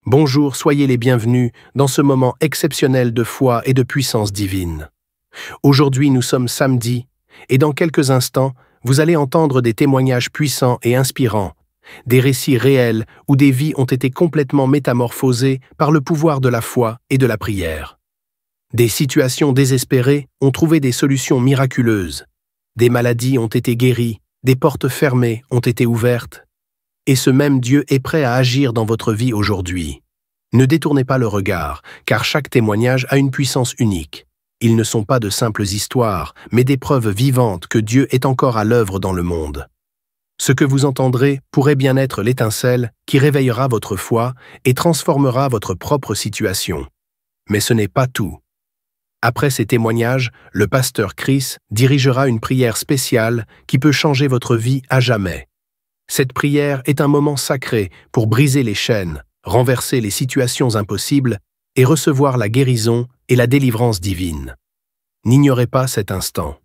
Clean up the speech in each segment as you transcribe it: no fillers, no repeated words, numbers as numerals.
Bonjour, soyez les bienvenus dans ce moment exceptionnel de foi et de puissance divine. Aujourd'hui, nous sommes samedi, et dans quelques instants, vous allez entendre des témoignages puissants et inspirants, des récits réels où des vies ont été complètement métamorphosées par le pouvoir de la foi et de la prière. Des situations désespérées ont trouvé des solutions miraculeuses, des maladies ont été guéries, des portes fermées ont été ouvertes, et ce même Dieu est prêt à agir dans votre vie aujourd'hui. Ne détournez pas le regard, car chaque témoignage a une puissance unique. Ils ne sont pas de simples histoires, mais des preuves vivantes que Dieu est encore à l'œuvre dans le monde. Ce que vous entendrez pourrait bien être l'étincelle qui réveillera votre foi et transformera votre propre situation. Mais ce n'est pas tout. Après ces témoignages, le pasteur Chris dirigera une prière spéciale qui peut changer votre vie à jamais. Cette prière est un moment sacré pour briser les chaînes, renverser les situations impossibles et recevoir la guérison et la délivrance divine. N'ignorez pas cet instant.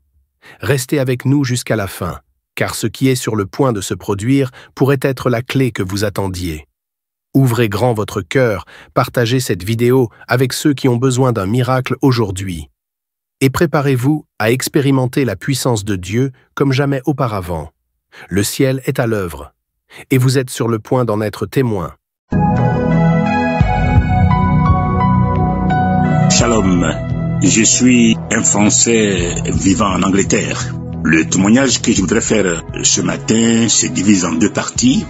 Restez avec nous jusqu'à la fin, car ce qui est sur le point de se produire pourrait être la clé que vous attendiez. Ouvrez grand votre cœur, partagez cette vidéo avec ceux qui ont besoin d'un miracle aujourd'hui. Et préparez-vous à expérimenter la puissance de Dieu comme jamais auparavant. Le ciel est à l'œuvre, et vous êtes sur le point d'en être témoin. Shalom, je suis un Français vivant en Angleterre. Le témoignage que je voudrais faire ce matin se divise en deux parties.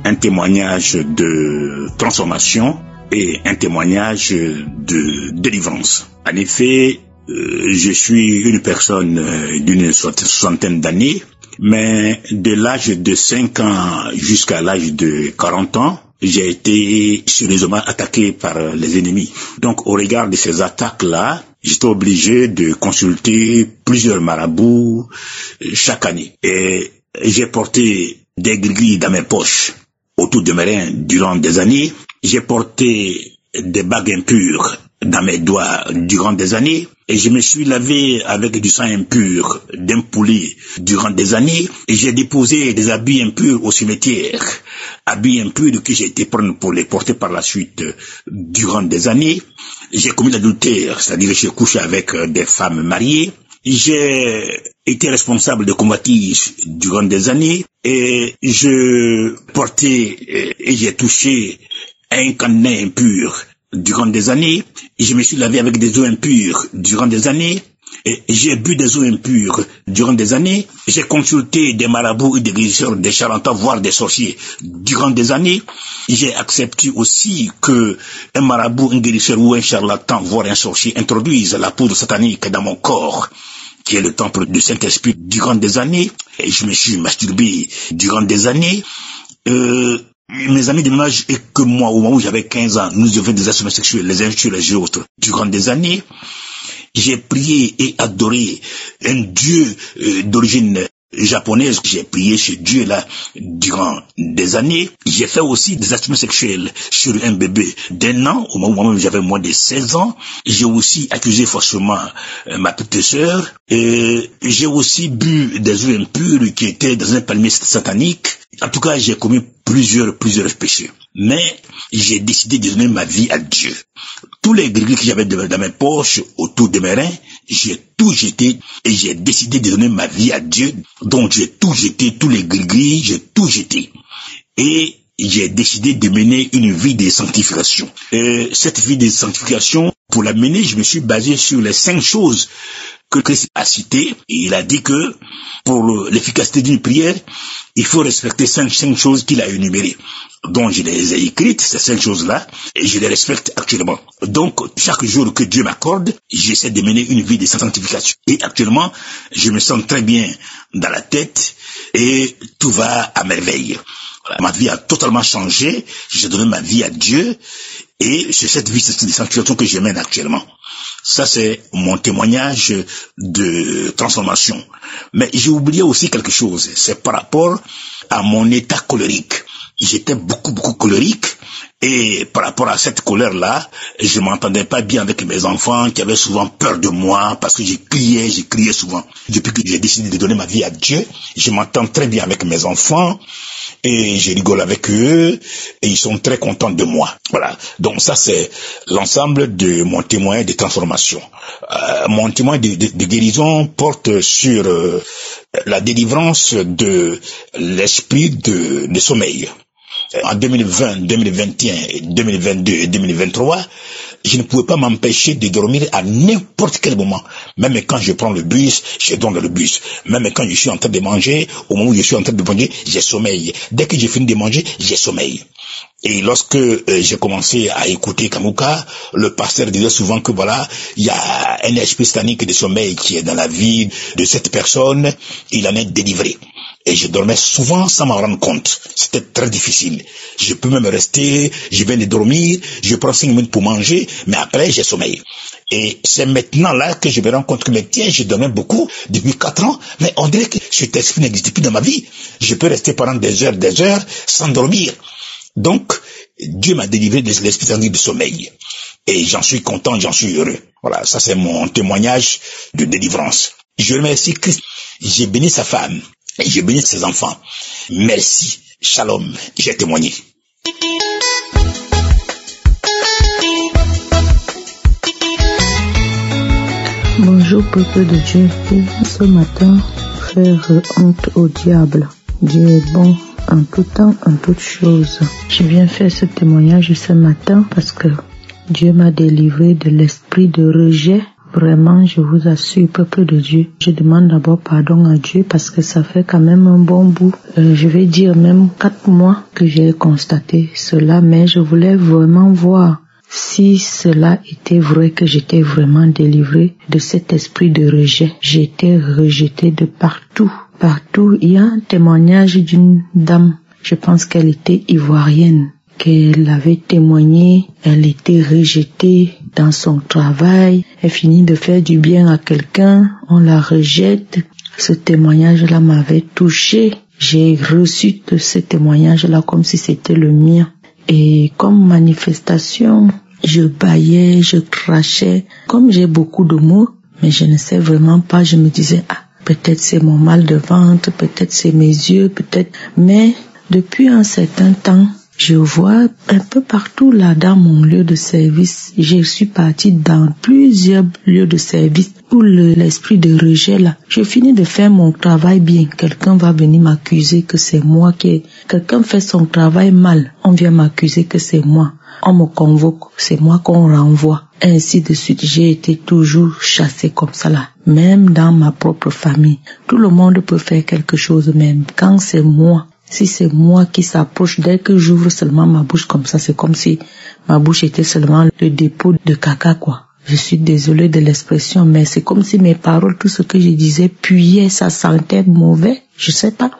Un témoignage de transformation et un témoignage de délivrance. En effet, je suis une personne d'une soixantaine d'années, mais de l'âge de 5 ans jusqu'à l'âge de 40 ans, j'ai été sérieusement attaqué par les ennemis. Donc, au regard de ces attaques-là, j'étais obligé de consulter plusieurs marabouts chaque année. Et j'ai porté des gris dans mes poches autour de mes reins durant des années. J'ai porté des bagues impures dans mes doigts durant des années. Et je me suis lavé avec du sang impur d'un poulet durant des années. Et j'ai déposé des habits impurs au cimetière. Habits impurs que j'ai été prendre pour les porter par la suite durant des années. J'ai commis l'adultère, c'est-à-dire que j'ai couché avec des femmes mariées. J'ai été responsable de convoitise durant des années. Et je portais et j'ai touché un cadenas impur durant des années. Je me suis lavé avec des eaux impures durant des années. Et j'ai bu des eaux impures durant des années. J'ai consulté des marabouts et des guérisseurs, des charlatans, voire des sorciers durant des années. J'ai accepté aussi que un marabout, un guérisseur ou un charlatan, voire un sorcier introduise la poudre satanique dans mon corps, qui est le temple du Saint-Esprit, durant des années. Et je me suis masturbé durant des années. Mes amis de même âge et que moi, au moment où j'avais 15 ans, nous avions des relations sexuelles les uns sur les autres durant des années. J'ai prié et adoré un Dieu d'origine japonaise. J'ai prié ce Dieu-là durant des années. J'ai fait aussi des actions sexuelles sur un bébé d'1 an, au moment où j'avais moins de 16 ans. J'ai aussi accusé forcément ma petite sœur. Et j'ai aussi bu des eaux impures qui étaient dans un palmier satanique. En tout cas, j'ai commis plusieurs péchés. Mais j'ai décidé de donner ma vie à Dieu. Tous les gris que j'avais dans mes poches, autour de mes reins, j'ai tout jeté et j'ai décidé de donner ma vie à Dieu. Donc j'ai tout jeté, tous les gris, j'ai tout jeté. Et j'ai décidé de mener une vie de sanctification. Et cette vie de sanctification, pour la mener, je me suis basé sur les 5 choses que Christ a citées. Et il a dit que pour l'efficacité d'une prière, il faut respecter 5 choses qu'il a énumérées. Donc je les ai écrites, ces 5 choses-là, et je les respecte actuellement. Donc chaque jour que Dieu m'accorde, j'essaie de mener une vie de sanctification. Et actuellement, je me sens très bien dans la tête et tout va à merveille. Voilà, ma vie a totalement changé, j'ai donné ma vie à Dieu et c'est cette vie de sanctification que je mène actuellement. Ça, c'est mon témoignage de transformation. Mais j'ai oublié aussi quelque chose, c'est par rapport à mon état colérique. j'étais beaucoup colérique. Et par rapport à cette colère-là, je m'entendais pas bien avec mes enfants qui avaient souvent peur de moi parce que j'ai crié souvent. Depuis que j'ai décidé de donner ma vie à Dieu, je m'entends très bien avec mes enfants et je rigole avec eux et ils sont très contents de moi. Voilà. Donc ça, c'est l'ensemble de mon témoin de transformation. Mon témoin de guérison porte sur la délivrance de l'esprit de sommeil. En 2020, 2021, 2022 et 2023, je ne pouvais pas m'empêcher de dormir à n'importe quel moment. Même quand je prends le bus, je dors dans le bus. Même quand je suis en train de manger, au moment où je suis en train de manger, j'ai sommeil. Dès que j'ai fini de manger, j'ai sommeil. Et lorsque j'ai commencé à écouter Kamouka, le pasteur disait souvent que voilà, il y a un esprit satanique de sommeil qui est dans la vie de cette personne, il en est délivré. Et je dormais souvent sans m'en rendre compte. C'était très difficile. Je peux même rester, je viens de dormir, je prends 5 minutes pour manger, mais après j'ai sommeil. Et c'est maintenant là que je me rends compte que, mais tiens, je dormais beaucoup depuis 4 ans, mais on dirait que cet esprit n'existe plus dans ma vie. Je peux rester pendant des heures sans dormir. Donc, Dieu m'a délivré de l'esprit de sommeil. Et j'en suis content, j'en suis heureux. Voilà, ça c'est mon témoignage de délivrance. Je remercie Christ. J'ai béni sa femme. J'ai béni ses enfants. Merci. Shalom. J'ai témoigné. Bonjour peuple de Dieu. Ce matin, faire honte au diable. Dieu est bon en tout temps, en toutes choses. Je viens faire ce témoignage ce matin parce que Dieu m'a délivré de l'esprit de rejet. Vraiment, je vous assure, peuple de Dieu, je demande d'abord pardon à Dieu parce que ça fait quand même un bon bout. Je vais dire même 4 mois que j'ai constaté cela, mais je voulais vraiment voir si cela était vrai, que j'étais vraiment délivrée de cet esprit de rejet. J'étais rejetée de partout. Partout, il y a un témoignage d'une dame, je pense qu'elle était ivoirienne, qu'elle avait témoigné, elle était rejetée dans son travail, elle finit de faire du bien à quelqu'un, on la rejette. Ce témoignage-là m'avait touchée. J'ai reçu de ce témoignage-là comme si c'était le mien. Et comme manifestation, je bâillais, je crachais. Comme j'ai beaucoup de mots, mais je ne sais vraiment pas, je me disais, peut-être c'est mon mal de ventre, peut-être c'est mes yeux, peut-être. Mais depuis un certain temps, je vois un peu partout là dans mon lieu de service. Je suis partie dans plusieurs lieux de service où l'esprit de rejet là. Je finis de faire mon travail bien. Quelqu'un va venir m'accuser que c'est moi qui... Quelqu'un fait son travail mal. On vient m'accuser que c'est moi. On me convoque. C'est moi qu'on renvoie. Ainsi de suite. J'ai été toujours chassée comme ça là. Même dans ma propre famille. Tout le monde peut faire quelque chose même. Quand c'est moi... Si c'est moi qui s'approche, dès que j'ouvre seulement ma bouche comme ça, c'est comme si ma bouche était seulement le dépôt de caca, quoi. Je suis désolée de l'expression, mais c'est comme si mes paroles, tout ce que je disais, puait, ça sentait mauvais, je sais pas.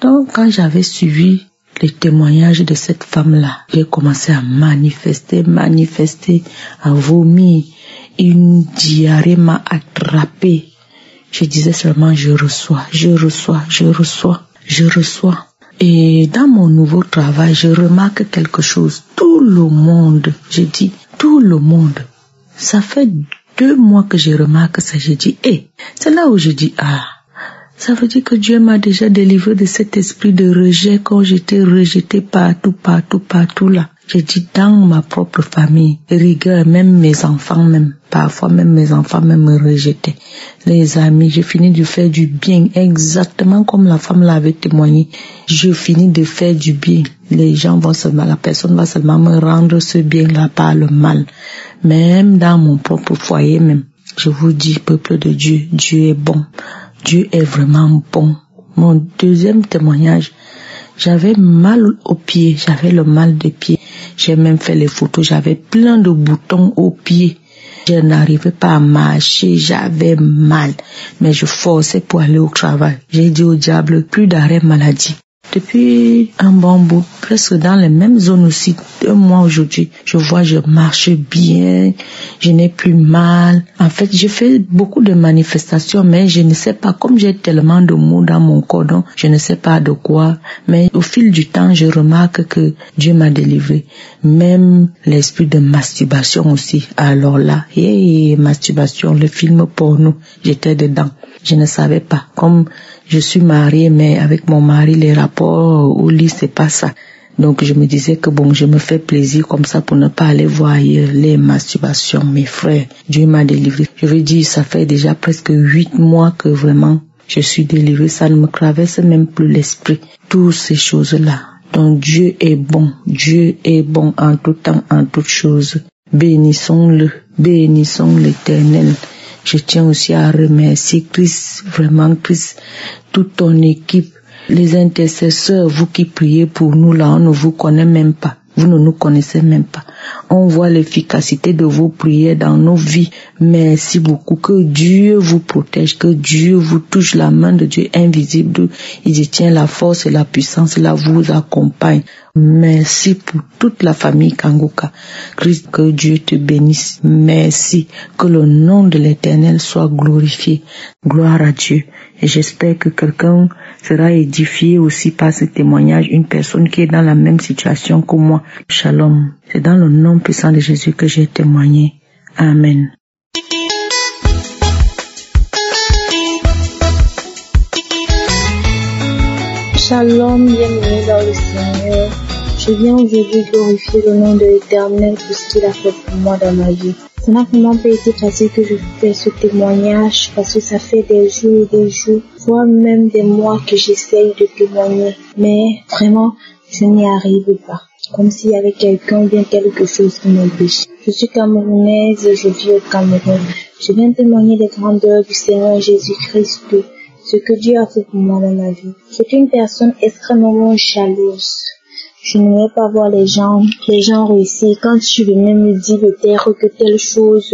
Donc, quand j'avais suivi les témoignages de cette femme-là, j'ai commencé à manifester, à vomir. Une diarrhée m'a attrapée. Je disais seulement, je reçois. Et dans mon nouveau travail, je remarque quelque chose. Tout le monde, je dis tout le monde. Ça fait 2 mois que je remarque ça. Je dis, c'est là où je dis, ça veut dire que Dieu m'a déjà délivré de cet esprit de rejet quand j'étais rejetée partout là. Je dis dans ma propre famille, rigueur, même mes enfants même. Parfois même mes enfants même me rejetaient. Les amis, j'ai fini de faire du bien, exactement comme la femme l'avait témoigné. Je finis de faire du bien. Les gens vont seulement, la personne va seulement me rendre ce bien-là par le mal. Même dans mon propre foyer même. Je vous dis, peuple de Dieu, Dieu est bon. Dieu est vraiment bon. Mon deuxième témoignage, j'avais mal aux pieds, j'avais le mal des pieds. J'ai même fait les photos, j'avais plein de boutons aux pieds. Je n'arrivais pas à marcher, j'avais mal. Mais je forçais pour aller au travail. J'ai dit au diable, plus d'arrêt maladie. Depuis un bon bout, presque dans les mêmes zones aussi, 2 mois aujourd'hui, je marche bien, je n'ai plus mal. En fait, j'ai fait beaucoup de manifestations, mais je ne sais pas, comme j'ai tellement de mots dans mon corps, donc je ne sais pas de quoi. Mais au fil du temps, je remarque que Dieu m'a délivré. Même l'esprit de masturbation aussi. Alors là, masturbation, le film porno, j'étais dedans. Je ne savais pas. Comme je suis mariée, mais avec mon mari, les rapports au lit, c'est pas ça. Donc je me disais que je me fais plaisir comme ça pour ne pas aller voir ailleurs les masturbations. Mes frères, Dieu m'a délivré. Je veux dire, ça fait déjà presque 8 mois que vraiment je suis délivrée. Ça ne me traverse même plus l'esprit. Toutes ces choses-là. Donc Dieu est bon. Dieu est bon en tout temps, en toutes choses. Bénissons-le. Bénissons l'Éternel. Je tiens aussi à remercier Christ, vraiment Christ, toute ton équipe, les intercesseurs, vous qui priez pour nous là, on ne vous connaît même pas. Vous ne nous connaissez même pas. On voit l'efficacité de vos prières dans nos vies. Merci beaucoup. Que Dieu vous protège, que Dieu vous touche, la main de Dieu invisible. Il détient la force et la puissance, là vous accompagne. Merci pour toute la famille Kangoka. Christ, que Dieu te bénisse. Merci. Que le nom de l'Éternel soit glorifié. Gloire à Dieu. Et j'espère que quelqu'un sera édifié aussi par ce témoignage, une personne qui est dans la même situation que moi. Shalom. C'est dans le nom puissant de Jésus que j'ai témoigné. Amen. Shalom, bienvenue dans le Seigneur. Je viens aujourd'hui glorifier le nom de l'Éternel pour ce qu'il a fait pour moi dans ma vie. Ça n'a vraiment pas été facile que je fais ce témoignage parce que ça fait des jours et des jours, voire même des mois que j'essaye de témoigner. Mais vraiment, je n'y arrive pas. Comme s'il y avait quelqu'un ou bien quelque chose qui m'empêche. Je suis camerounaise, je vis au Cameroun. Je viens témoigner des grandeurs du Seigneur Jésus-Christ, ce que Dieu a fait pour moi dans ma vie. Je suis une personne extrêmement jalouse. Je n'aimais pas voir les gens réussir. Quand je venais me dire de terre que telle chose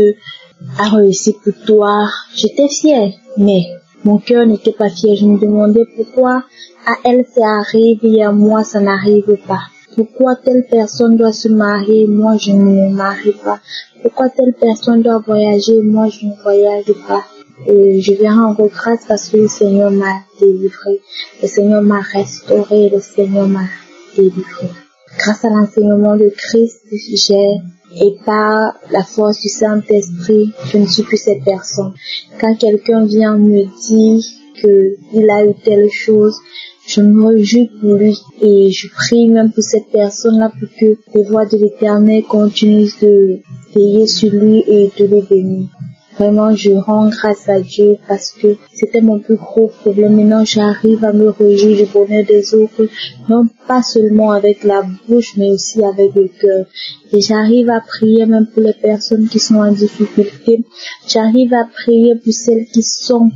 a réussi pour toi, j'étais fière. Mais mon cœur n'était pas fier. Je me demandais pourquoi à elle ça arrive et à moi ça n'arrive pas. Pourquoi telle personne doit se marier, moi je ne me marie pas. Pourquoi telle personne doit voyager, moi je ne voyage pas. Et je viens rendre grâce parce que le Seigneur m'a délivré. Le Seigneur m'a restauré. Le Seigneur m'a délivré. Grâce à l'enseignement de Christ, et par la force du Saint-Esprit, je ne suis plus cette personne. Quand quelqu'un vient me dire qu'il a eu telle chose, je me réjouis pour lui et je prie même pour cette personne-là pour que les voix de l'Éternel continuent de veiller sur lui et de le bénir. Vraiment, je rends grâce à Dieu parce que c'était mon plus gros problème. Maintenant, j'arrive à me réjouir du bonheur des autres, non pas seulement avec la bouche, mais aussi avec le cœur. Et j'arrive à prier même pour les personnes qui sont en difficulté. J'arrive à prier pour celles qui sont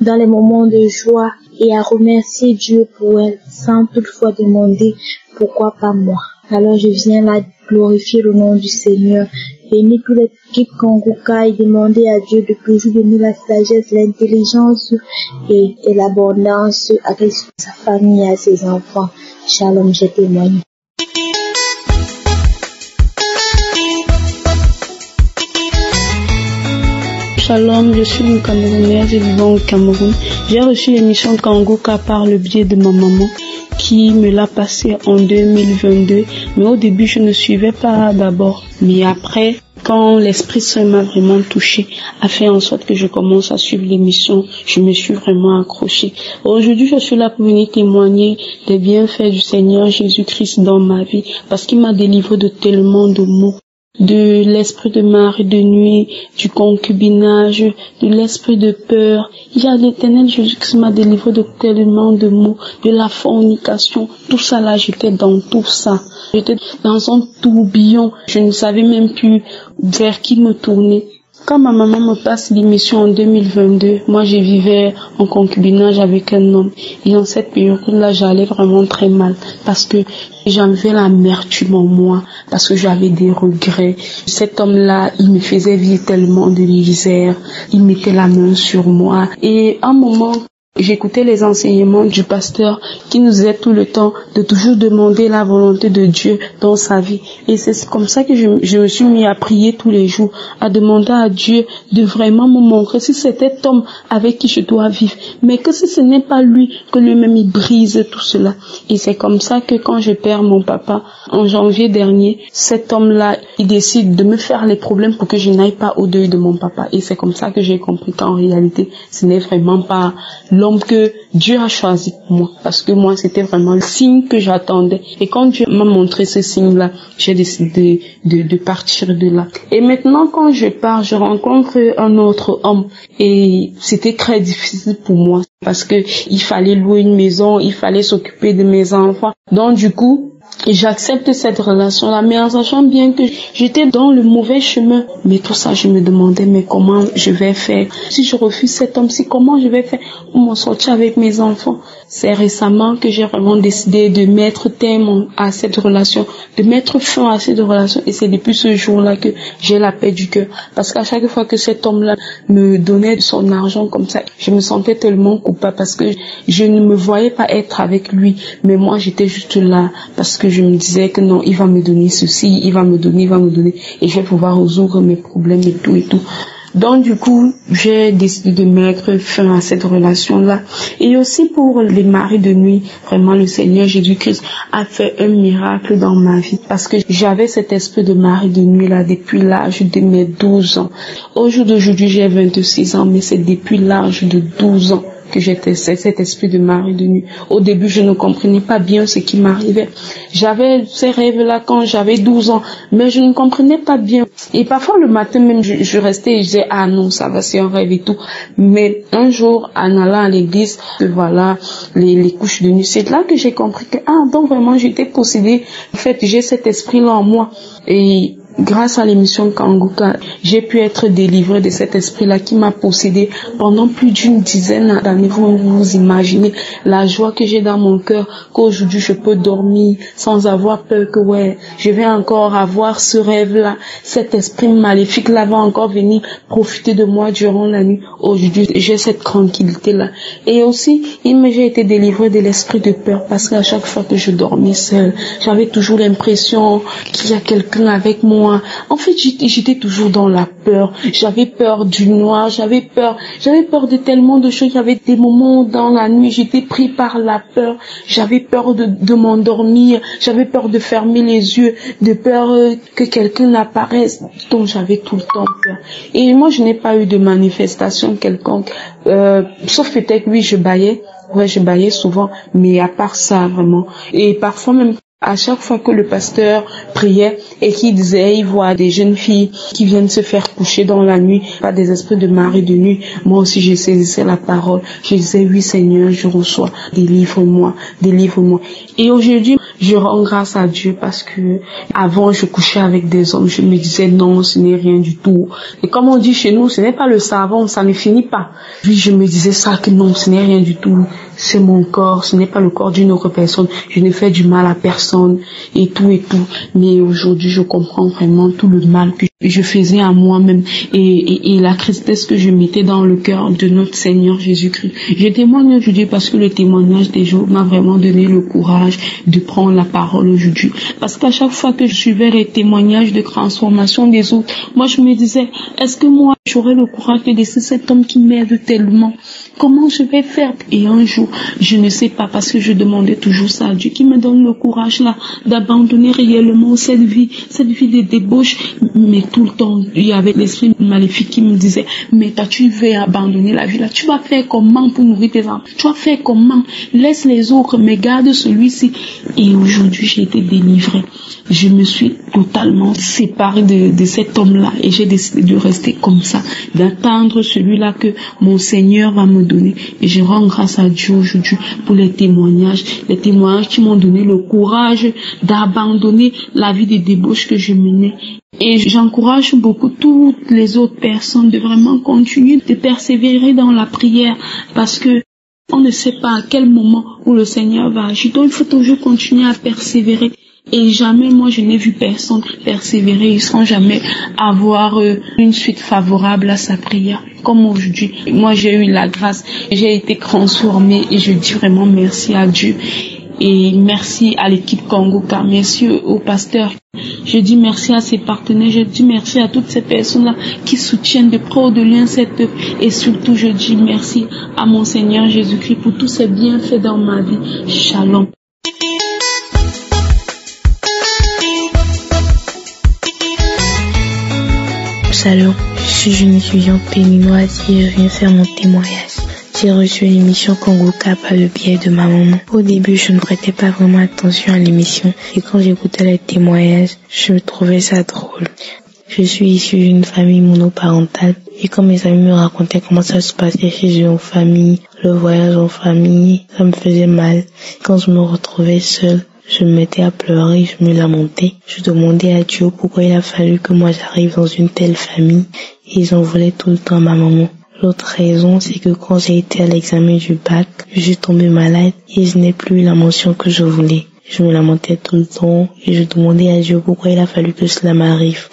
dans les moments de joie et à remercier Dieu pour elles, sans toutefois demander pourquoi pas moi. Alors je viens là glorifier le nom du Seigneur. Bénis toute l'équipe Kangoka et demander à Dieu de toujours donner la sagesse, l'intelligence et l'abondance à sa famille et à ses enfants. Shalom, je témoigne. Shalom, je suis une Camerounaise et vivant au Cameroun. J'ai reçu l'émission Kangoka par le biais de ma maman qui me l'a passé en 2022. Mais au début, je ne suivais pas d'abord. Mais après, quand l'Esprit Saint m'a vraiment touché, a fait en sorte que je commence à suivre l'émission, je me suis vraiment accrochée. Aujourd'hui, je suis là pour venir témoigner des bienfaits du Seigneur Jésus-Christ dans ma vie parce qu'il m'a délivré de tellement de maux. De l'esprit de mari de nuit, du concubinage, de l'esprit de peur. Il y a l'Éternel Jésus qui m'a délivré de tellement de maux, de la fornication. Tout ça là, j'étais dans tout ça. J'étais dans un tourbillon. Je ne savais même plus vers qui me tourner. Quand ma maman me passe l'émission en 2022, moi je vivais en concubinage avec un homme. Et en cette période-là, j'allais vraiment très mal parce que j'avais l'amertume en moi, parce que j'avais des regrets. Cet homme-là, il me faisait vivre tellement de misère. Il mettait la main sur moi. Et à un moment, J'écoutais les enseignements du pasteur qui nous disait tout le temps de toujours demander la volonté de Dieu dans sa vie. Et c'est comme ça que je me suis mis à prier tous les jours, à demander à Dieu de vraiment me montrer si c'est cet homme avec qui je dois vivre. Mais que si ce n'est pas lui, que lui-même il brise tout cela. Et c'est comme ça que quand je perds mon papa, en janvier dernier, cet homme-là, il décide de me faire les problèmes pour que je n'aille pas au deuil de mon papa. Et c'est comme ça que j'ai compris qu'en réalité, ce n'est vraiment pas l'homme que Dieu a choisi pour moi, parce que moi c'était vraiment le signe que j'attendais. Et quand Dieu m'a montré ce signe-là, j'ai décidé de partir de là. Et maintenant quand je pars, je rencontre un autre homme et c'était très difficile pour moi parce que il fallait louer une maison, il fallait s'occuper de mes enfants. Donc du coup, j'accepte cette relation-là, mais en sachant bien que j'étais dans le mauvais chemin. Mais tout ça, je me demandais, mais comment je vais faire? Si je refuse cet homme, comment je vais faire pour m'en sortir avec mes enfants? C'est récemment que j'ai vraiment décidé de mettre terme à cette relation, de mettre fin à cette relation. Et c'est depuis ce jour-là que j'ai la paix du cœur. Parce qu'à chaque fois que cet homme-là me donnait son argent comme ça, je me sentais tellement coupable parce que je ne me voyais pas être avec lui. Mais moi, j'étais juste là parce que je me disais que non, il va me donner ceci, il va me donner, et je vais pouvoir résoudre mes problèmes et tout et tout. Donc du coup, j'ai décidé de mettre fin à cette relation-là. Et aussi pour les maris de nuit, vraiment le Seigneur Jésus-Christ a fait un miracle dans ma vie. Parce que j'avais cet esprit de mari de nuit-là depuis l'âge de mes 12 ans. Au jour d'aujourd'hui, j'ai 26 ans, mais c'est depuis l'âge de 12 ans que j'étais cet esprit de mari de nuit. Au début, je ne comprenais pas bien ce qui m'arrivait. J'avais ces rêves-là quand j'avais 12 ans, mais je ne comprenais pas bien. Et parfois, le matin même, je restais et je disais, ah non, ça va, c'est un rêve et tout. Mais un jour, en allant à l'église, voilà, les couches de nuit, c'est là que j'ai compris que, donc vraiment, j'étais possédée. En fait, j'ai cet esprit-là en moi. Et grâce à l'émission Kanguka, j'ai pu être délivrée de cet esprit-là qui m'a possédée pendant plus d'une dizaine d'années. Vous imaginez la joie que j'ai dans mon cœur, qu'aujourd'hui je peux dormir sans avoir peur que je vais encore avoir ce rêve-là. Cet esprit maléfique-là va encore venir profiter de moi durant la nuit. Aujourd'hui, j'ai cette tranquillité-là. Et aussi, j'ai été délivrée de l'esprit de peur parce qu'à chaque fois que je dormais seule, j'avais toujours l'impression qu'il y a quelqu'un avec moi. En fait, j'étais toujours dans la peur. J'avais peur du noir, j'avais peur de tellement de choses. Il y avait des moments dans la nuit, j'étais pris par la peur. J'avais peur de m'endormir, j'avais peur de fermer les yeux, de peur que quelqu'un apparaisse. Donc j'avais tout le temps peur. Et moi, je n'ai pas eu de manifestation quelconque, sauf peut-être oui, je bâillais. Ouais, je bâillais souvent, mais à part ça, vraiment. Et parfois même, à chaque fois que le pasteur priait et qu'il disait, il voit des jeunes filles qui viennent se faire coucher dans la nuit, pas des esprits de mari de nuit, moi aussi je saisissais la parole. Je disais, oui Seigneur, je reçois, délivre-moi, délivre-moi. Et aujourd'hui, je rends grâce à Dieu parce que avant je couchais avec des hommes, je me disais non, ce n'est rien du tout. Et comme on dit chez nous, ce n'est pas le savon, ça ne finit pas. Puis je me disais ça, que non, ce n'est rien du tout. C'est mon corps, ce n'est pas le corps d'une autre personne. Je ne fais du mal à personne et tout et tout. Mais aujourd'hui, je comprends vraiment tout le mal que je faisais à moi-même et la tristesse que je mettais dans le cœur de notre Seigneur Jésus-Christ. Je témoigne aujourd'hui parce que le témoignage des jours m'a vraiment donné le courage de prendre la parole aujourd'hui. Parce qu'à chaque fois que je suivais les témoignages de transformation des autres, moi je me disais, est-ce que moi j'aurais le courage de laisser cet homme qui m'aide tellement? Comment je vais faire? Et un jour, je ne sais pas, parce que je demandais toujours ça à Dieu, qui me donne le courage là d'abandonner réellement cette vie de débauche. Mais tout le temps, il y avait l'esprit maléfique qui me disait, mais toi tu veux abandonner la vie là, tu vas faire comment pour nourrir tes enfants? Tu vas faire comment? Laisse les autres, mais garde celui-ci. Et aujourd'hui, j'ai été délivrée. Je me suis totalement séparée de cet homme-là et j'ai décidé de rester comme ça, d'attendre celui-là que mon Seigneur va me donner. Et je rends grâce à Dieu aujourd'hui pour les témoignages qui m'ont donné le courage d'abandonner la vie de débauche que je menais. Et j'encourage beaucoup toutes les autres personnes de vraiment continuer de persévérer dans la prière parce que on ne sait pas à quel moment où le Seigneur va agir. Donc il faut toujours continuer à persévérer. Et jamais, moi, je n'ai vu personne persévérer sans jamais avoir une suite favorable à sa prière. Comme aujourd'hui, moi, j'ai eu la grâce, j'ai été transformée et je dis vraiment merci à Dieu. Et merci à l'équipe Kongoka, merci au pasteur. Je dis merci à ses partenaires, je dis merci à toutes ces personnes-là qui soutiennent de près ou de loin cette œuvre. Et surtout, je dis merci à mon Seigneur Jésus-Christ pour tous ses bienfaits dans ma vie. Shalom. Salut, je suis une étudiante béninoise et je viens faire mon témoignage. J'ai reçu l'émission Kongoka par le biais de ma maman. Au début, je ne prêtais pas vraiment attention à l'émission et quand j'écoutais les témoignages, je trouvais ça drôle. Je suis issue d'une famille monoparentale et quand mes amis me racontaient comment ça se passait chez eux en famille, le voyage en famille, ça me faisait mal. Quand je me retrouvais seule, je me mettais à pleurer, je me lamentais. Je demandais à Dieu pourquoi il a fallu que moi j'arrive dans une telle famille et j'en voulais tout le temps à ma maman. L'autre raison, c'est que quand j'ai été à l'examen du bac, je suis tombée malade et je n'ai plus eu la mention que je voulais. Je me lamentais tout le temps et je demandais à Dieu pourquoi il a fallu que cela m'arrive.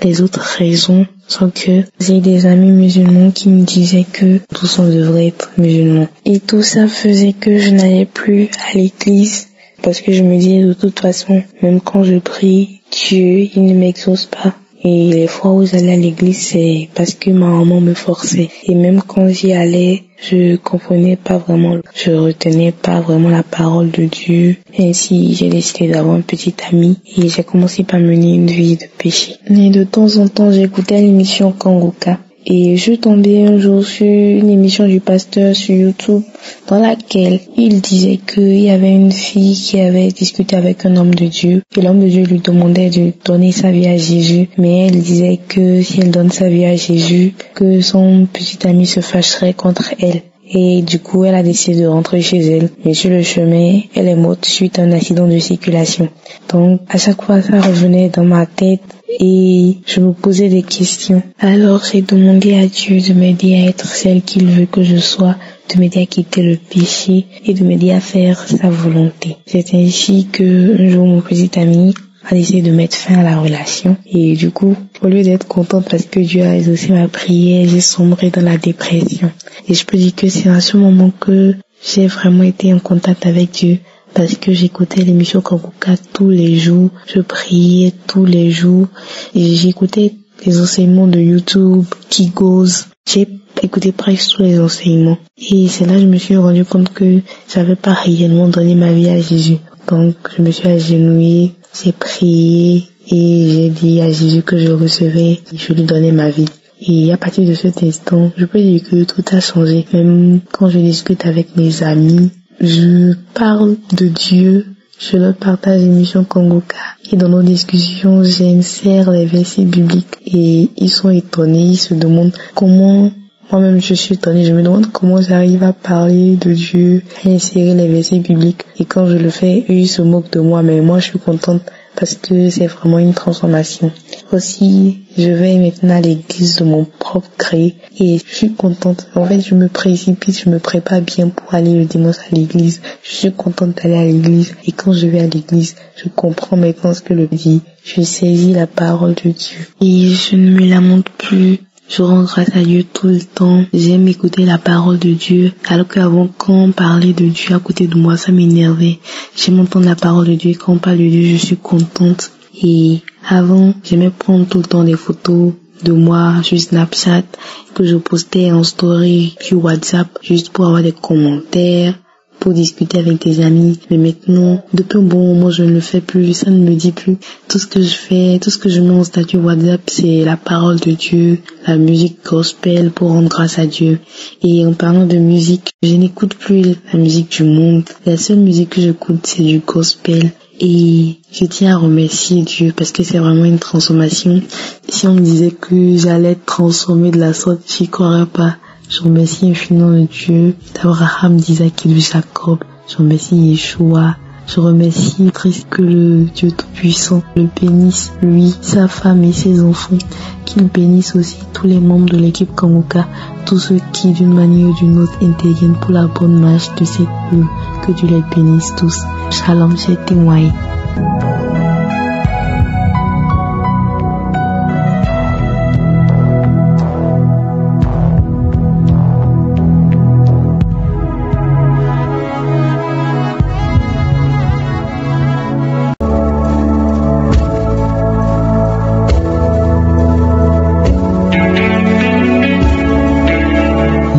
Les autres raisons sont que j'ai des amis musulmans qui me disaient que tous on devrait être musulmans. Et tout ça faisait que je n'allais plus à l'église parce que je me disais de toute façon, même quand je prie, Dieu, il ne m'exauce pas. Et les fois où j'allais à l'église, c'est parce que ma maman me forçait. Et même quand j'y allais, je comprenais pas vraiment, je retenais pas vraiment la parole de Dieu. Ainsi, j'ai décidé d'avoir un petit ami et j'ai commencé par mener une vie de péché. Mais de temps en temps, j'écoutais l'émission Kongoka. Et je suis tombée un jour sur une émission du pasteur sur YouTube dans laquelle il disait qu'il y avait une fille qui avait discuté avec un homme de Dieu et l'homme de Dieu lui demandait de donner sa vie à Jésus, mais elle disait que si elle donne sa vie à Jésus, que son petit ami se fâcherait contre elle. Et du coup, elle a décidé de rentrer chez elle. Mais sur le chemin, elle est morte suite à un accident de circulation. Donc, à chaque fois, ça revenait dans ma tête et je me posais des questions. Alors, j'ai demandé à Dieu de m'aider à être celle qu'il veut que je sois, de m'aider à quitter le péché et de m'aider à faire sa volonté. C'est ainsi que un jour, mon petit ami a décidé de mettre fin à la relation. Et du coup, au lieu d'être contente parce que Dieu a exaucé ma prière, j'ai sombré dans la dépression. Et je peux dire que c'est à ce moment que j'ai vraiment été en contact avec Dieu. Parce que j'écoutais l'émission Kongoka tous les jours, je priais tous les jours, et j'écoutais les enseignements de YouTube, Kigos. J'ai écouté presque tous les enseignements. Et c'est là que je me suis rendu compte que j'avais pas réellement donné ma vie à Jésus. Donc, je me suis agenouillée, j'ai prié, et j'ai dit à Jésus que je recevais, je lui donnais ma vie. Et à partir de cet instant, je peux dire que tout a changé. Même quand je discute avec mes amis, je parle de Dieu, je leur partage l'émission Kongoka. Et dans nos discussions, j'insère les versets bibliques. Et ils sont étonnés, ils se demandent comment, moi-même je suis étonnée, je me demande comment j'arrive à parler de Dieu, à insérer les versets bibliques. Et quand je le fais, eux ils se moquent de moi, mais moi je suis contente parce que c'est vraiment une transformation. Aussi, je vais maintenant à l'église de mon propre gré et je suis contente. En fait, je me précipite, je me prépare bien pour aller le dimanche à l'église. Je suis contente d'aller à l'église et quand je vais à l'église, je comprends maintenant ce que le dit. Je saisis la parole de Dieu et je ne me lamente plus. Je rends grâce à Dieu tout le temps. J'aime écouter la parole de Dieu. Alors qu'avant, quand on parlait de Dieu à côté de moi, ça m'énervait. J'aime entendre la parole de Dieu. Quand on parle de Dieu, je suis contente. Et avant, j'aimais prendre tout le temps des photos de moi sur Snapchat que je postais en story sur WhatsApp juste pour avoir des commentaires, pour discuter avec des amis. Mais maintenant, depuis un bon moment, je ne le fais plus, ça ne me dit plus. Tout ce que je fais, tout ce que je mets en statut WhatsApp, c'est la parole de Dieu, la musique gospel pour rendre grâce à Dieu. Et en parlant de musique, je n'écoute plus la musique du monde. La seule musique que j'écoute, c'est du gospel. Et je tiens à remercier Dieu parce que c'est vraiment une transformation. Si on me disait que j'allais être transformée de la sorte, j'y croirais pas. Je remercie infiniment Dieu d'Abraham, d'Isaac et de Jacob. Je remercie Yeshua. Je remercie Christ, que le Dieu Tout-Puissant le bénisse, lui, sa femme et ses enfants. Qu'il bénisse aussi tous les membres de l'équipe Kongoka, tous ceux qui d'une manière ou d'une autre interviennent pour la bonne marche de cette œuvre. Que Dieu les bénisse tous. Shalom, c'est témoin.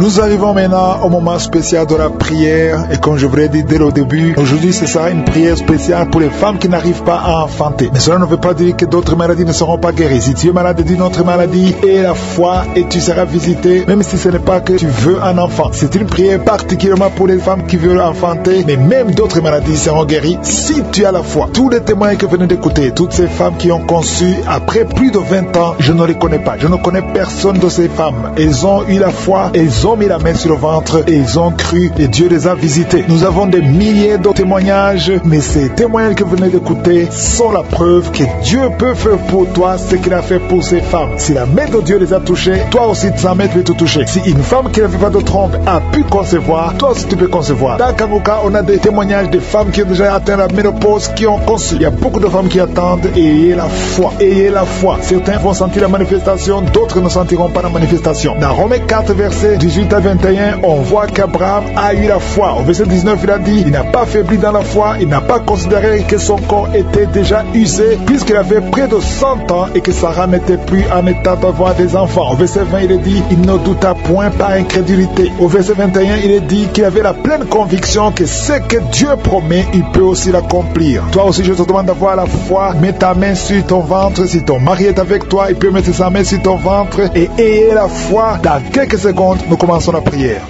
Nous arrivons maintenant au moment spécial de la prière et comme je vous l'ai dit dès le début, aujourd'hui ce sera une prière spéciale pour les femmes qui n'arrivent pas à enfanter. Mais cela ne veut pas dire que d'autres maladies ne seront pas guéries. Si tu es malade d'une autre maladie, aie la foi et tu seras visité, même si ce n'est pas que tu veux un enfant. C'est une prière particulièrement pour les femmes qui veulent enfanter, mais même d'autres maladies seront guéries si tu as la foi. Tous les témoins que vous venez d'écouter, toutes ces femmes qui ont conçu après plus de 20 ans, je ne les connais pas. Je ne connais personne de ces femmes. Elles ont eu la foi, elles ont mis la main sur le ventre et ils ont cru et Dieu les a visités. Nous avons des milliers de témoignages, mais ces témoignages que vous venez d'écouter sont la preuve que Dieu peut faire pour toi ce qu'il a fait pour ces femmes. Si la main de Dieu les a touchées, toi aussi sa main peut te toucher. Si une femme qui n'avait pas de trompe a pu concevoir, toi aussi tu peux concevoir. Dans Kangoka, on a des témoignages de femmes qui ont déjà atteint la ménopause, qui ont conçu. Il y a beaucoup de femmes qui attendent et ayez la foi. Ayez la foi. Certains vont sentir la manifestation, d'autres ne sentiront pas la manifestation. Dans Romains 4, versets 18 à 21, on voit qu'Abraham a eu la foi. Au verset 19, il a dit, il n'a pas faibli dans la foi, il n'a pas considéré que son corps était déjà usé, puisqu'il avait près de 100 ans et que Sarah n'était plus en état d'avoir des enfants. Au verset 20, il est dit, il ne douta point par incrédulité. Au verset 21, il est dit qu'il avait la pleine conviction que ce que Dieu promet, il peut aussi l'accomplir. Toi aussi, je te demande d'avoir la foi. Mets ta main sur ton ventre. Si ton mari est avec toi, il peut mettre sa main sur ton ventre et ayez la foi. Dans quelques secondes, nous commençons la prière.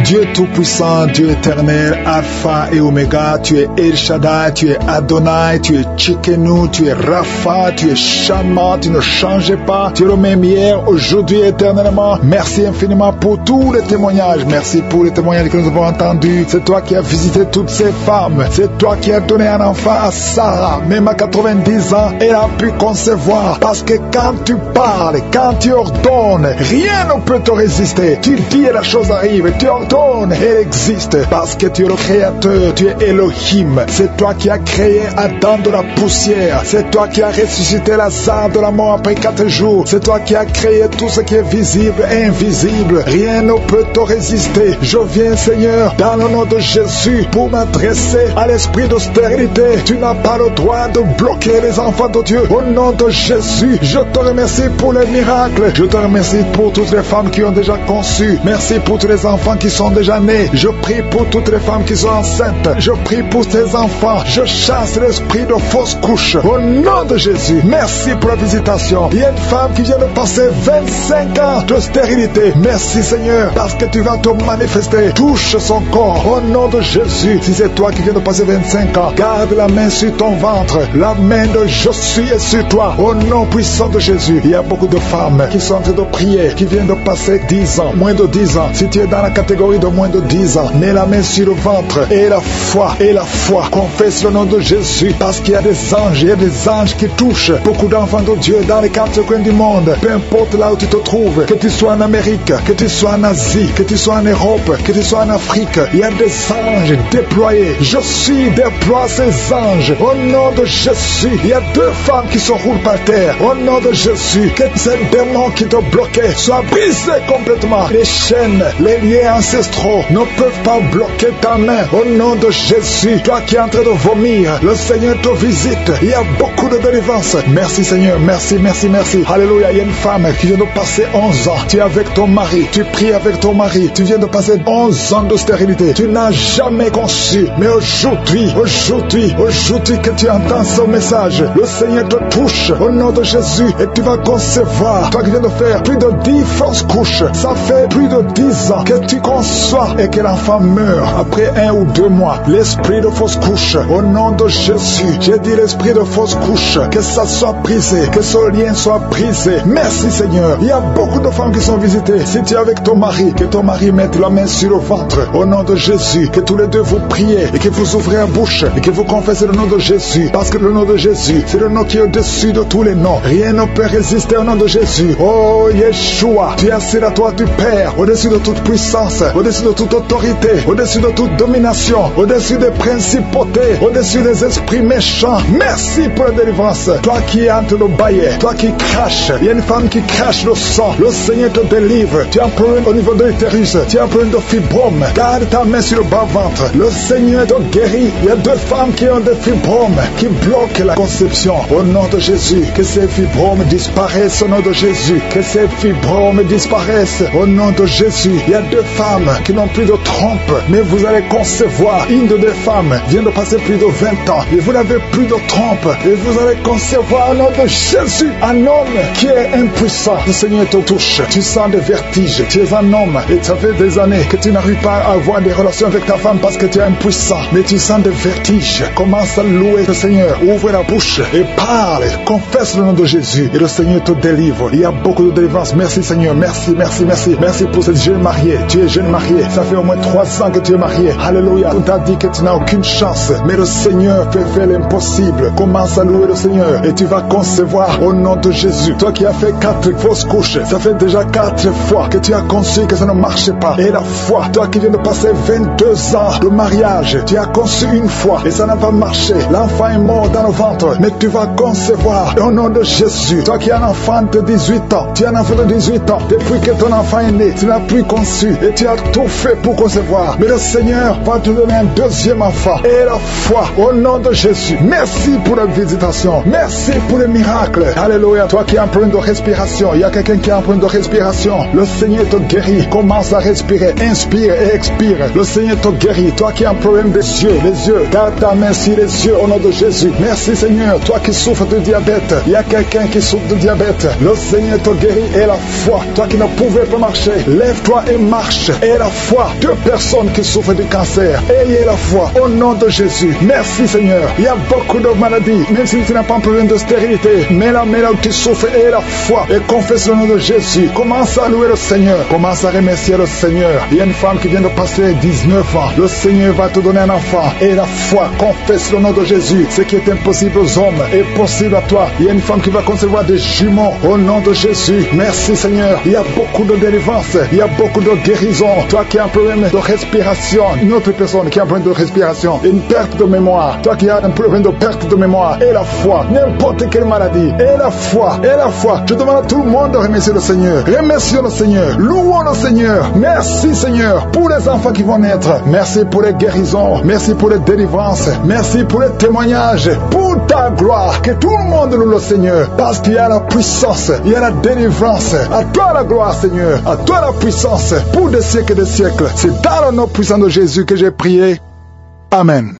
Dieu Tout-Puissant, Dieu éternel, Alpha et Oméga, tu es El Shaddai, tu es Adonai, tu es Tsidkenu, tu es Rapha, tu es Shama, tu ne changes pas, tu es le même hier, aujourd'hui, éternellement. Merci infiniment pour tous les témoignages, merci pour les témoignages que nous avons entendus. C'est toi qui as visité toutes ces femmes, c'est toi qui as donné un enfant à Sarah, même à 90 ans, elle a pu concevoir, parce que quand tu parles, quand tu ordonnes, rien ne peut te résister. Tu dis et la chose arrive, tu ordonnes, elle existe parce que tu es le créateur, tu es Elohim. C'est toi qui as créé Adam de la poussière, c'est toi qui as ressuscité Lazare de la mort après 4 jours, c'est toi qui as créé tout ce qui est visible et invisible. Rien ne peut te résister. Je viens, Seigneur, dans le nom de Jésus, pour m'adresser à l'esprit de stérilité. Tu n'as pas le droit de bloquer les enfants de Dieu. Au nom de Jésus, je te remercie pour les miracles. Je te remercie pour toutes les femmes qui ont déjà conçu. Merci pour tous les enfants qui sont déjà nés. Je prie pour toutes les femmes qui sont enceintes. Je prie pour ces enfants. Je chasse l'esprit de fausse couche. Au nom de Jésus, merci pour la visitation. Il y a une femme qui vient de passer 25 ans de stérilité. Merci Seigneur, parce que tu vas te manifester. Touche son corps. Au nom de Jésus, si c'est toi qui viens de passer 25 ans, garde la main sur ton ventre. La main de je suis est sur toi. Au nom puissant de Jésus, il y a beaucoup de femmes qui sont en train de prier, qui viennent de passer 10 ans, moins de 10 ans. Si tu es dans la catégorie de moins de 10 ans, mets la main sur le ventre et la foi, confesse le nom de Jésus, parce qu'il y a des anges, il y a des anges qui touchent beaucoup d'enfants de Dieu dans les 4 coins du monde. Peu importe là où tu te trouves, que tu sois en Amérique, que tu sois en Asie, que tu sois en Europe, que tu sois en Afrique, il y a des anges déployés. Je suis déploie ces anges au nom de Jésus. Il y a 2 femmes qui se roulent par terre au nom de Jésus. Que ces démons qui te bloquaient soient brisés complètement. Les chaînes, les liens ancestraux ne peuvent pas bloquer ta main au nom de Jésus. Toi qui es en train de vomir, le Seigneur te visite. Il y a beaucoup de délivrance. Merci Seigneur, merci, merci, merci. Alléluia. Il y a une femme qui vient de passer 11 ans. Tu es avec ton mari, tu pries avec ton mari. Tu viens de passer 11 ans de stérilité. Tu n'as jamais conçu. Mais aujourd'hui que tu entends ce message, le Seigneur te touche au nom de Jésus et tu vas concevoir. Toi qui viens de faire plus de 10 fausses couches, ça fait plus de 10 ans que tu conçois et que l'enfant meurt après 1 ou 2 mois. L'esprit de fausse couche, au nom de Jésus, j'ai dit l'esprit de fausse couche, que ça soit brisé, que ce lien soit brisé. Merci Seigneur. Il y a beaucoup de femmes qui sont visitées. Si tu es avec ton mari, que ton mari mette la main sur le ventre au nom de Jésus, que tous les deux vous priez et que vous ouvrez la bouche et que vous confessez le nom de Jésus, parce que le nom de Jésus, c'est le nom qui est au-dessus de tous les noms. Rien ne peut résister au nom de Jésus. Oh Yeshua, tu es assis à toi du Père, au-dessus de toute puissance, au-dessus de toute autorité, au-dessus de toute domination, au-dessus des principautés, au-dessus des esprits méchants. Merci pour la délivrance. Toi qui es entre nos baillets, toi qui craches, il y a une femme qui crache le sang, le Seigneur te délivre. Tu as un problème au niveau de l'utérus, tu as un problème de fibrome, garde ta main sur le bas-ventre, le Seigneur te guérit. Il y a 2 femmes qui ont des fibromes, qui bloquent la conception. Au nom de Jésus, que ces fibromes disparaissent au nom de Jésus, que ces fibromes disparaissent au nom de Jésus. Il y a 2 femmes qui n'ont plus de trompe, mais vous allez concevoir. Une de 2 femmes vient de passer plus de 20 ans, et vous n'avez plus de trompe, et vous allez concevoir au nom de Jésus un homme qui est impuissant. Le Seigneur te touche, tu sens des vertiges, tu es un homme, et ça fait des années que tu n'arrives pas à avoir des relations avec ta femme parce que tu es impuissant, mais tu sens des vertiges. Commence à louer le Seigneur, ouvre la bouche et parle, confesse le nom de Jésus, et le Seigneur te délivre. Il y a beaucoup de délivrance. Merci Seigneur, merci, merci, merci. Merci pour cette jeune mariée. Tu es jeune mariée, ça fait au moins 3 ans que tu es mariée. Alléluia. On t'a dit que tu n'as aucune chance, mais le Seigneur fait l'impossible. Commence à louer le Seigneur et tu vas concevoir au nom de Jésus. Toi qui as fait 4 fausses couches, ça fait déjà 4 fois que tu as conçu que ça ne marchait pas. Et la foi, toi qui viens de passer 22 ans de mariage, tu as conçu une fois et ça n'a pas marché. L'enfant est mort dans le ventre, mais tu vas concevoir au nom de Jésus. Toi qui as un enfant de 18 ans, tu as un enfant de 18 ans, depuis que ton enfant est né, tu n'as plus conçu et tu as tout fait pour concevoir. Mais le Seigneur va te donner un 2e enfant. Et la foi au nom de Jésus. Merci pour la visitation. Merci pour les miracles. Alléluia. Toi qui as un problème de respiration, il y a quelqu'un qui a un problème de respiration. Le Seigneur te guérit. Commence à respirer. Inspire et expire. Le Seigneur te guérit. Toi qui as un problème des yeux, les yeux, garde ta main sur les yeux au nom de Jésus. Merci Seigneur. Toi qui souffres de diabète, il y a quelqu'un qui souffre de diabète. Le Seigneur te guérit. Et la foi. Toi qui ne pouvais pas marcher, lève-toi et marche. Et la foi. 2 personnes qui souffrent de cancer. Ayez la foi au nom de Jésus. Merci Seigneur. Il y a beaucoup de maladies, même si tu n'as pas un problème de stérilité, mais là où tu souffres, et la foi, et confesse le nom de Jésus. Commence à louer le Seigneur. Commence à remercier le Seigneur. Il y a une femme qui vient de passer 19 ans. Le Seigneur va te donner un enfant. Et la foi, confesse le nom de Jésus. Ce qui est impossible aux hommes est possible à toi. Il y a une femme qui va concevoir des jumeaux au nom de Jésus. Merci Seigneur. Il y a beaucoup de délivrance. Il y a beaucoup de guérison. Toi qui as un problème de respiration, une autre personne qui a un problème de respiration, une perte de mémoire. Toi qui as un problème de perte de mémoire, et la foi, n'importe quelle maladie, et la foi, et la foi. Je demande à tout le monde de remercier le Seigneur. Remercions le Seigneur. Louons le Seigneur. Merci Seigneur pour les enfants qui vont naître. Merci pour les guérisons. Merci pour les délivrances. Merci pour les témoignages. Pour ta gloire, que tout le monde loue le Seigneur. Parce qu'il y a la puissance, il y a la délivrance. À toi la gloire Seigneur. À toi la puissance pour des siècles et des siècles. C'est dans le nom puissant de Jésus que j'ai prié. Amen.